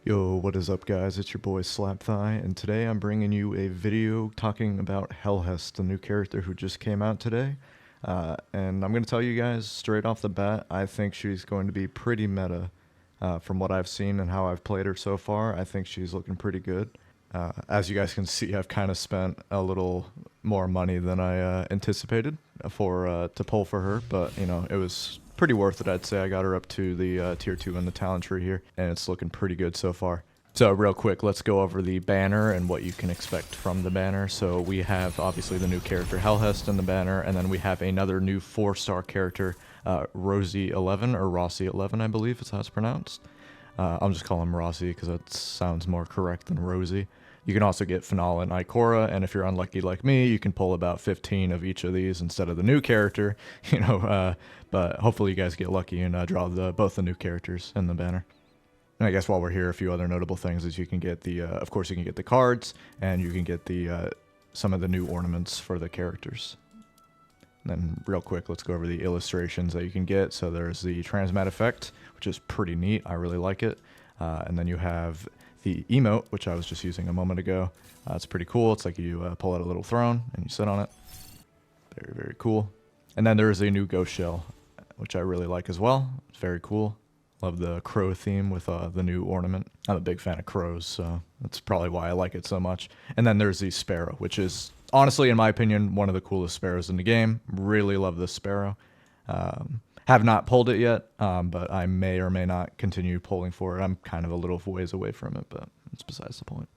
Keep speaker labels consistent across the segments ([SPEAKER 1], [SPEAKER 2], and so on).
[SPEAKER 1] Yo, what is up guys? It's your boy Slapthigh, and today I'm bringing you a video talking about Helhest, the new character who just came out today. And I'm going to tell you guys straight off the bat, I think she's going to be pretty meta. From what I've seen and how I've played her so far, I think she's looking pretty good. As you guys can see, I've kind of spent a little more money than I anticipated to pull for her, but you know, it was pretty worth it. I'd say I got her up to the tier 2 in the talent tree here, and it's looking pretty good so far. So real quick, let's go over the banner and what you can expect from the banner. So we have obviously the new character Helhest in the banner, and then we have another new 4-star character, Rosie 11 or Rossi 11, I believe is how it's pronounced. I'll just call him Rossi because that sounds more correct than Rosie. You can also get Finale and Ikora, and if you're unlucky like me, you can pull about 15 of each of these instead of the new character, but hopefully you guys get lucky and draw both the new characters in the banner. And I guess while we're here, a few other notable things is you can get of course you can get the cards, and you can get some of the new ornaments for the characters. And then real quick, let's go over the illustrations that you can get. So there's the transmat effect, which is pretty neat. I really like it. And then you have the emote, which I was just using a moment ago. It's pretty cool. It's like you pull out a little throne and you sit on it. Very, very cool. And then there's a new ghost shell, which I really like as well. It's very cool. Love the crow theme with the new ornament. I'm a big fan of crows, so that's probably why I like it so much. And then there's the sparrow, which is honestly, in my opinion, one of the coolest sparrows in the game. Really love this sparrow. Have not pulled it yet, but I may or may not continue pulling for it. I'm kind of a little ways away from it, but it's besides the point.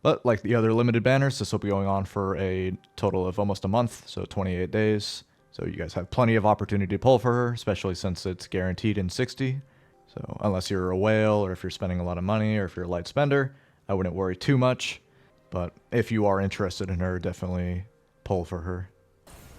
[SPEAKER 1] But like the other limited banners, this will be going on for a total of almost a month, so 28 days. So you guys have plenty of opportunity to pull for her, especially since it's guaranteed in 60. So unless you're a whale, or if you're spending a lot of money, or if you're a light spender, I wouldn't worry too much. But if you are interested in her, definitely pull for her.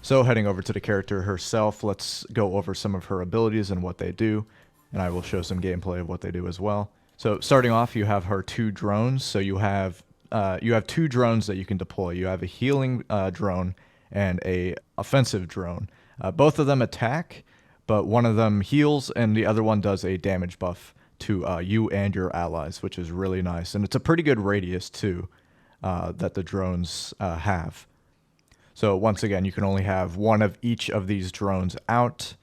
[SPEAKER 1] So heading over to the character herself, let's go over some of her abilities and what they do, and I will show some gameplay of what they do as well. So starting off, you have her 2 drones. So you have 2 drones that you can deploy. You have a healing drone and a offensive drone. Both of them attack, but one of them heals and the other one does a damage buff to you and your allies, which is really nice. And it's a pretty good radius too that the drones have. So once again, you can only have one of each of these drones out,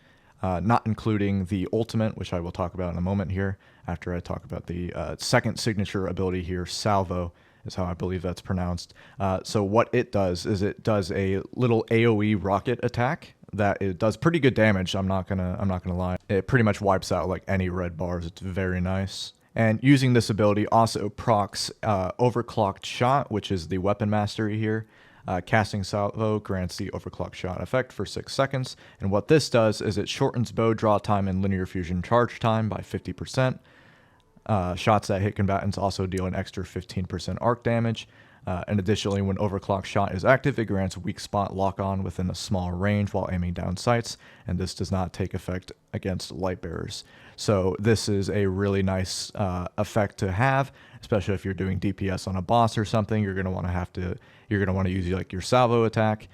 [SPEAKER 1] not including the ultimate, which I will talk about in a moment here after I talk about the second signature ability here, Salvo is how I believe that's pronounced. So what it does is it does a little AoE rocket attack that it does pretty good damage. I'm not gonna lie. It pretty much wipes out like any red bars. It's very nice. And using this ability also procs overclocked shot, which is the weapon mastery here. Casting Salvo grants the overclock shot effect for 6 seconds, and what this does is it shortens bow draw time and linear fusion charge time by 50%. Shots that hit combatants also deal an extra 15% arc damage, and additionally, when overclock shot is active, it grants weak spot lock-on within a small range while aiming down sights, and this does not take effect against light bearers. So this is a really nice effect to have, especially if you're doing DPS on a boss or something. You're gonna want to use like your salvo attack,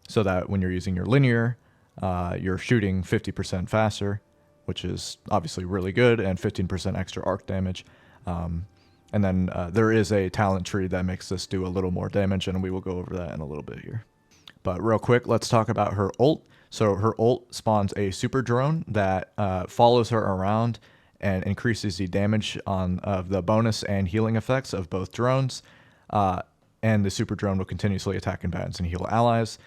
[SPEAKER 1] so that when you're using your linear, you're shooting 50% faster, which is obviously really good, and 15% extra arc damage. And then there is a talent tree that makes this do a little more damage, and we will go over that in a little bit here. But real quick, let's talk about her ult. So her ult spawns a super drone that follows her around and increases the damage of the bonus and healing effects of both drones. And the super drone will continuously attack combatants and heal allies.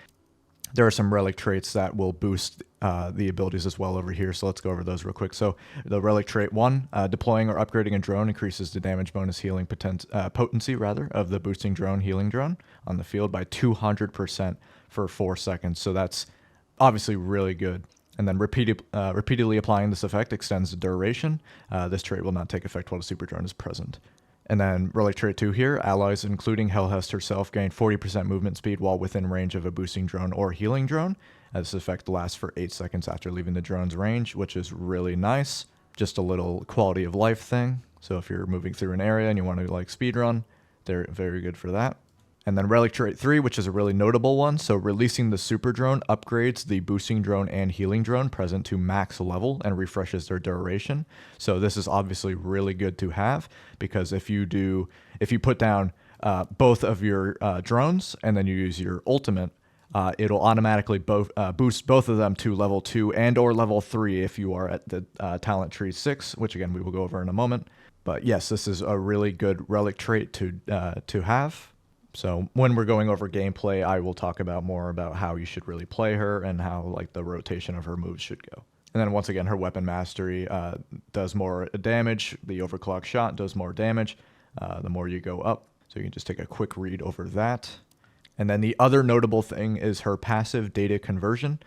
[SPEAKER 1] There are some relic traits that will boost the abilities as well over here, so let's go over those real quick. So the relic trait 1, deploying or upgrading a drone increases the damage bonus healing potency of the boosting drone healing drone on the field by 200% for 4 seconds. So that's obviously really good. And then repeatedly applying this effect extends the duration. This trait will not take effect while the super drone is present. And then relic trait 2 here, allies including Helhest herself gain 40% movement speed while within range of a boosting drone or healing drone. This effect lasts for 8 seconds after leaving the drone's range, which is really nice. Just a little quality of life thing. So if you're moving through an area and you want to like speedrun, they're very good for that. And then Relic Trait 3, which is a really notable one. So releasing the Super Drone upgrades the boosting drone and healing drone present to max level and refreshes their duration. So this is obviously really good to have, because if you put down both of your drones and then you use your ultimate, it'll automatically boost both of them to level 2 and or level 3 if you are at the talent tree 6, which again we will go over in a moment. But yes, this is a really good relic trait to have. So when we're going over gameplay, I will talk about more about how you should really play her and how like the rotation of her moves should go. And then once again, her weapon mastery does more damage. The overclock shot does more damage the more you go up. So you can just take a quick read over that. And then the other notable thing is her passive data conversion.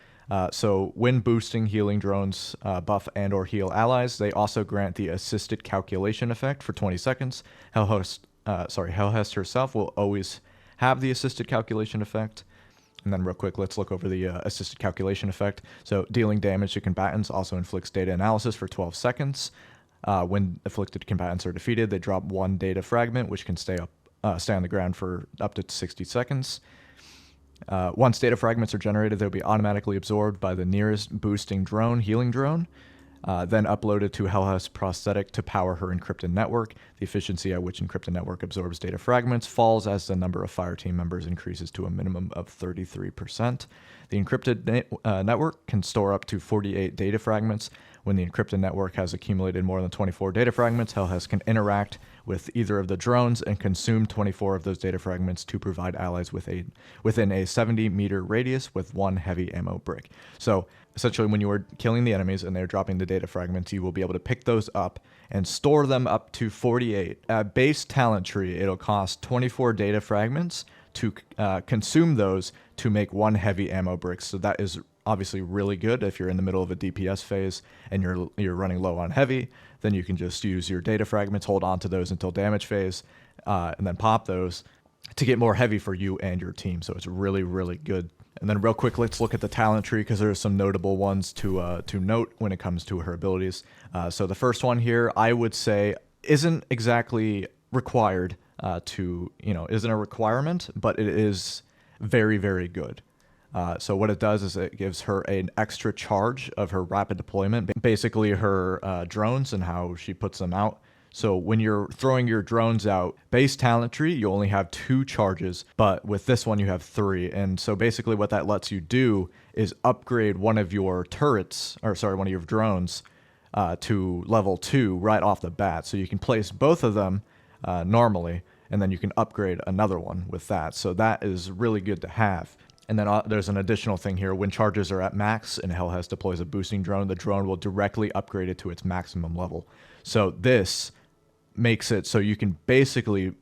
[SPEAKER 1] So when boosting healing drones buff and or heal allies, they also grant the assisted calculation effect for 20 seconds. Helhest herself will always have the assisted calculation effect. And then real quick, let's look over the assisted calculation effect. So dealing damage to combatants also inflicts data analysis for 12 seconds. When afflicted combatants are defeated, they drop 1 data fragment, which can stay on the ground for up to 60 seconds. Once data fragments are generated, they'll be automatically absorbed by the nearest boosting drone, healing drone, then uploaded to Helhest prosthetic to power her encrypted network. The efficiency at which encrypted network absorbs data fragments falls as the number of fire team members increases to a minimum of 33%. The encrypted network can store up to 48 data fragments. When the encrypted network has accumulated more than 24 data fragments, Helhest can interact with either of the drones and consume 24 of those data fragments to provide allies within a 70-meter radius with 1 heavy ammo brick. So essentially, when you are killing the enemies and they're dropping the data fragments, you will be able to pick those up and store them up to 48. At base talent tree, it'll cost 24 data fragments to consume those to make 1 heavy ammo brick. So that is obviously really good if you're in the middle of a DPS phase and you're running low on heavy. Then you can just use your data fragments, hold on to those until damage phase, and then pop those to get more heavy for you and your team. So it's really, really good. And then real quick, let's look at the talent tree, because there are some notable ones to note when it comes to her abilities. So the first one here, I would say, isn't exactly required isn't a requirement, but it is very, very good. So what it does is it gives her an extra charge of her rapid deployment, basically her drones and how she puts them out. So when you're throwing your drones out, base talent tree, you only have 2 charges, but with this one you have 3. And so basically what that lets you do is upgrade one of your one of your drones to level 2 right off the bat. So you can place both of them normally, and then you can upgrade another one with that. So that is really good to have. And then there's an additional thing here. When charges are at max and Helhest deploys a boosting drone, the drone will directly upgrade it to its maximum level. So this makes it so you can basically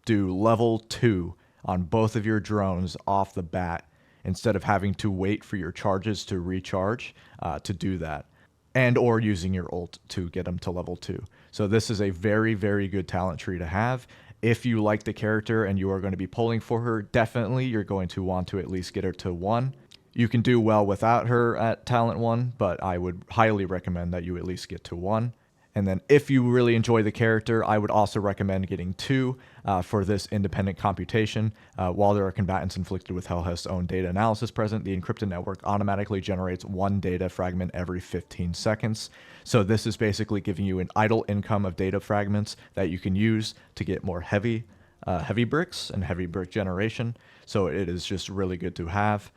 [SPEAKER 1] do level 2 on both of your drones off the bat instead of having to wait for your charges to recharge to do that, and or using your ult to get them to level 2. So this is a very, very good talent tree to have. If you like the character and you are going to be pulling for her, definitely you're going to want to at least get her to 1. You can do well without her at talent 1, but I would highly recommend that you at least get to 1. And then if you really enjoy the character, I would also recommend getting 2 for this independent computation. While there are combatants inflicted with Helhest's own data analysis present, the encrypted network automatically generates 1 data fragment every 15 seconds. So this is basically giving you an idle income of data fragments that you can use to get more heavy bricks and heavy brick generation. So it is just really good to have.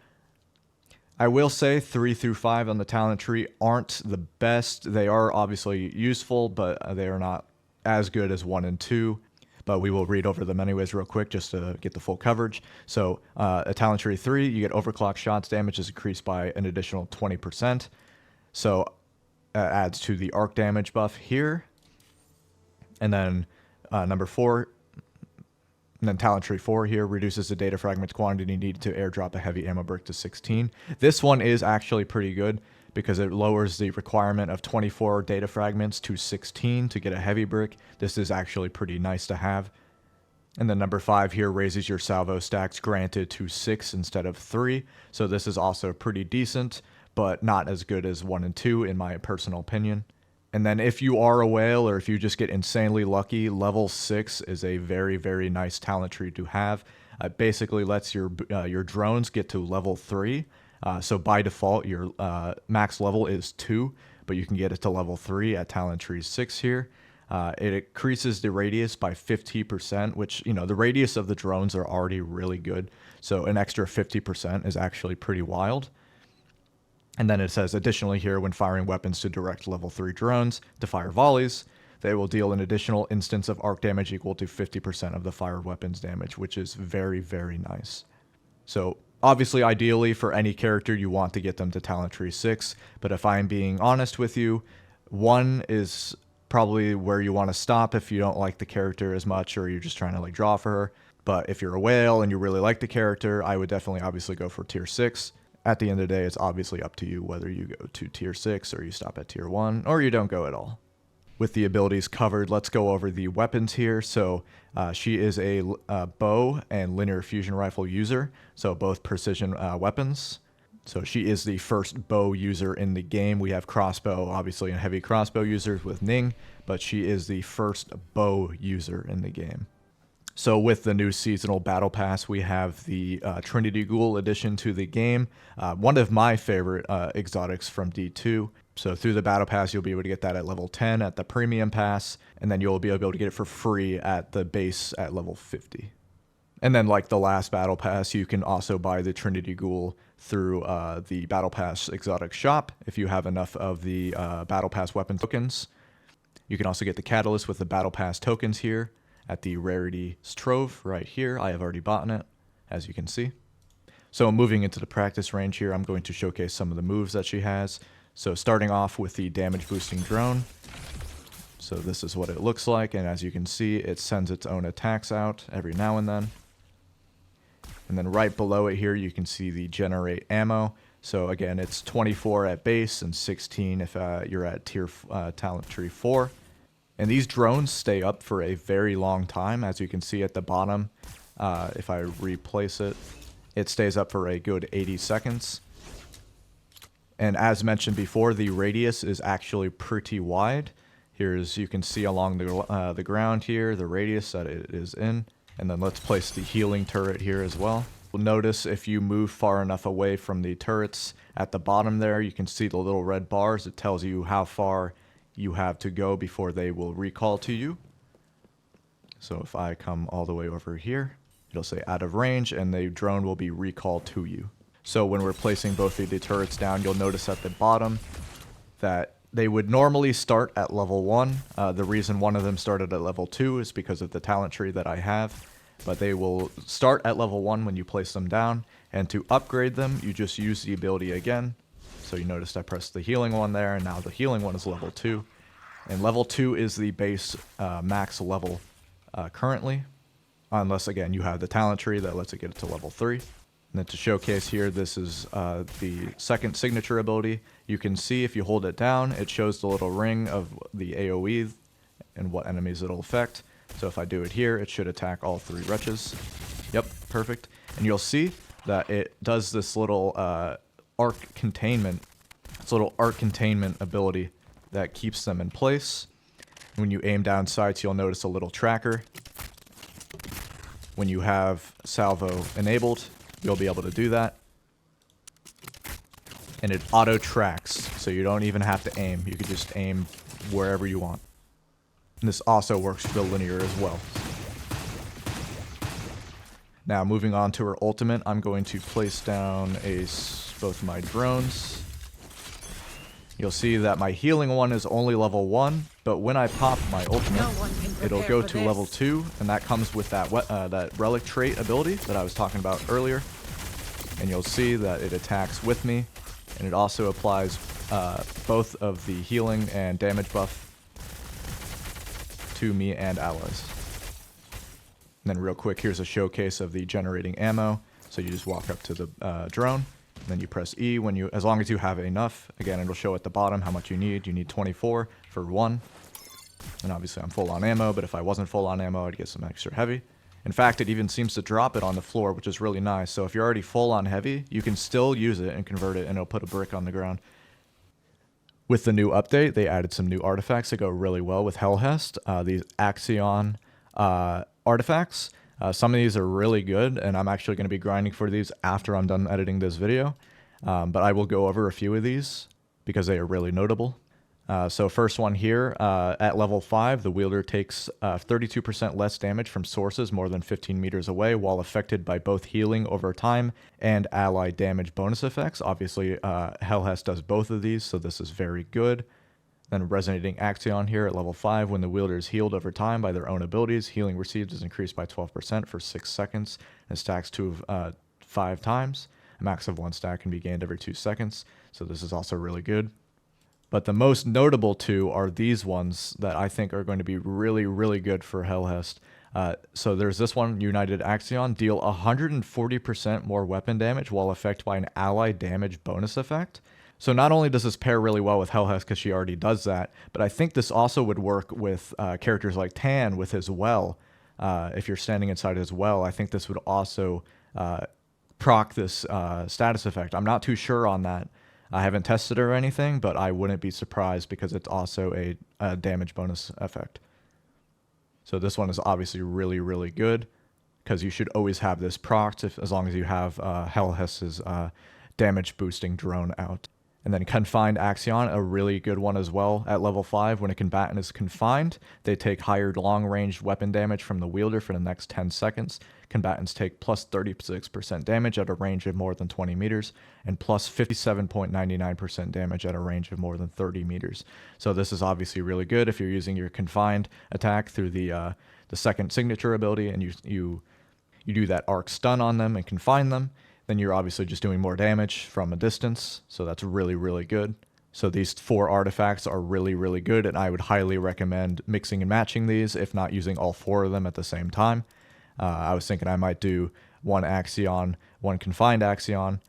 [SPEAKER 1] I will say 3 through 5 on the talent tree aren't the best. They are obviously useful, but they are not as good as 1 and 2. But we will read over them anyways real quick just to get the full coverage. So a talent tree 3, you get overclock shots. Damage is increased by an additional 20%. So adds to the arc damage buff here. And then number 4, and then talent tree 4 here reduces the data fragments quantity needed to airdrop a heavy ammo brick to 16. This one is actually pretty good because it lowers the requirement of 24 data fragments to 16 to get a heavy brick. This is actually pretty nice to have. And then number 5 here raises your salvo stacks granted to 6 instead of 3. So this is also pretty decent, but not as good as 1 and 2 in my personal opinion. And then if you are a whale or if you just get insanely lucky, level 6 is a very, very nice talent tree to have. It basically lets your drones get to level 3. So by default, your max level is 2, but you can get it to level 3 at Talent Tree 6 here. It increases the radius by 50%, which, the radius of the drones are already really good. So an extra 50% is actually pretty wild. And then it says, additionally here, when firing weapons to direct level 3 drones to fire volleys, they will deal an additional instance of arc damage equal to 50% of the fired weapon's damage, which is very, very nice. So obviously, ideally, for any character, you want to get them to Talent Tree 6. But if I'm being honest with you, 1 is probably where you want to stop if you don't like the character as much or you're just trying to like draw for her. But if you're a whale and you really like the character, I would definitely obviously go for tier 6. At the end of the day, it's obviously up to you whether you go to tier 6 or you stop at tier 1 or you don't go at all. With the abilities covered, let's go over the weapons here. So she is a bow and linear fusion rifle user, so both precision weapons. So she is the first bow user in the game. We have crossbow, obviously, and heavy crossbow users with Ning, but she is the first bow user in the game. So with the new seasonal battle pass, we have the Trinity Ghoul addition to the game. One of my favorite exotics from D2. So through the battle pass, you'll be able to get that at level 10 at the premium pass, and then you'll be able to get it for free at the base at level 50. And then like the last battle pass, you can also buy the Trinity Ghoul through the battle pass exotic shop if you have enough of the battle pass weapon tokens. You can also get the catalyst with the battle pass tokens here at the rarity trove right here. I have already bought it, as you can see. So moving into the practice range here, I'm going to showcase some of the moves that she has. So starting off with the damage boosting drone. So this is what it looks like, and as you can see, it sends its own attacks out every now and then. And then right below it here, you can see the generate ammo. So again, it's 24 at base and 16 if you're at tier Talent Tree 4. And these drones stay up for a very long time. As you can see at the bottom, if I replace it, it stays up for a good 80 seconds. And as mentioned before, the radius is actually pretty wide. Here's, you can see along the ground here, the radius that it is in. And then let's place the healing turret here as well. You'll notice if you move far enough away from the turrets at the bottom there, you can see the little red bars. It tells you how far you have to go before they will recall to you. So if I come all the way over here, it'll say out of range and the drone will be recalled to you. So when we're placing both of the turrets down, you'll notice at the bottom that they would normally start at level 1. The reason one of them started at level 2 is because of the talent tree that I have. But they will start at level 1 when you place them down. And to upgrade them, you just use the ability again. So you noticed I pressed the healing one there, and now the healing one is level 2. And level 2 is the base max level currently. Unless, again, you have the talent tree that lets it get it to level 3. And then to showcase here, this is the second signature ability. You can see if you hold it down, it shows the little ring of the AoE and what enemies it'll affect. So if I do it here, it should attack all 3 wretches. Yep, perfect. And you'll see that it does this little arc containment. It's a little arc containment ability that keeps them in place. When you aim down sights, you'll notice a little tracker. When you have salvo enabled, you'll be able to do that. And it auto tracks, so you don't even have to aim. You can just aim wherever you want. And this also works for the linear as well. Now moving on to her ultimate, I'm going to place down both my drones. You'll see that my healing one is only level 1, but when I pop my ultimate, it'll go to level 2, and that comes with that relic trait ability that I was talking about earlier. And you'll see that it attacks with me, and it also applies both of the healing and damage buff to me and allies. And then real quick, here's a showcase of the generating ammo. So you just walk up to the drone, and then you press E as long as you have enough. Again, it'll show at the bottom how much you need. You need 24 for 1. And obviously I'm full on ammo, but if I wasn't full on ammo, I'd get some extra heavy. In fact, it even seems to drop it on the floor, which is really nice. So if you're already full on heavy, you can still use it and convert it, and it'll put a brick on the ground. With the new update, they added some new artifacts that go really well with Helhest. These Axion artifacts. Some of these are really good, and I'm actually going to be grinding for these after I'm done editing this video. But I will go over a few of these because they are really notable. So first one here, at level 5, the wielder takes 32% less damage from sources more than 15 meters away while affected by both healing over time and ally damage bonus effects. Obviously, Helhest does both of these, so this is very good. Then Resonating Axion here at level 5, when the wielder is healed over time by their own abilities, healing received is increased by 12% for 6 seconds and stacks 5 times. A max of 1 stack can be gained every 2 seconds, so this is also really good. But the most notable two are these ones that I think are going to be really, really good for Helhest. So there's this one, United Axion, deal 140% more weapon damage while affected by an ally damage bonus effect. So not only does this pair really well with Helhest because she already does that, but I think this also would work with characters like Tan with his well. If you're standing inside his well, I think this would also proc this status effect. I'm not too sure on that. I haven't tested it or anything, but I wouldn't be surprised because it's also a damage bonus effect. So this one is obviously really, really good because you should always have this procced as long as you have Helhest's damage boosting drone out. And then Confined Axion, a really good one as well. At level 5, when a combatant is confined, they take higher long-range weapon damage from the wielder for the next 10 seconds. Combatants take plus 36% damage at a range of more than 20 meters, and plus 57.99% damage at a range of more than 30 meters. So this is obviously really good if you're using your confined attack through the second signature ability, and you do that arc stun on them and confine them. Then you're obviously just doing more damage from a distance, so that's really, really good. So these 4 artifacts are really, really good, and I would highly recommend mixing and matching these, if not using all 4 of them at the same time. I was thinking I might do 1 Axion, 1 Confined Axion,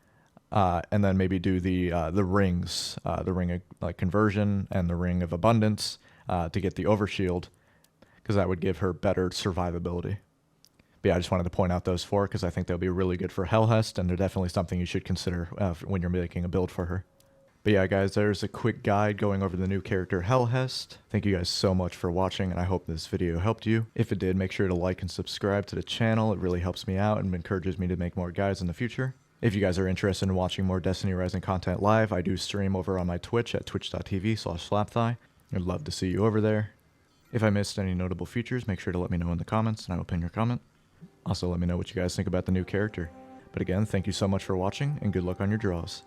[SPEAKER 1] and then maybe do the rings, the Ring of like Conversion and the Ring of Abundance to get the Overshield, because that would give her better survivability. But yeah, I just wanted to point out those 4 because I think they'll be really good for Helhest, and they're definitely something you should consider when you're making a build for her. But yeah, guys, there's a quick guide going over the new character Helhest. Thank you guys so much for watching, and I hope this video helped you. If it did, make sure to like and subscribe to the channel. It really helps me out and encourages me to make more guides in the future. If you guys are interested in watching more Destiny Rising content live, I do stream over on my Twitch at twitch.tv/slapthigh. I'd love to see you over there. If I missed any notable features, make sure to let me know in the comments, and I will pin your comment. Also, let me know what you guys think about the new character. But again, thank you so much for watching, and good luck on your draws.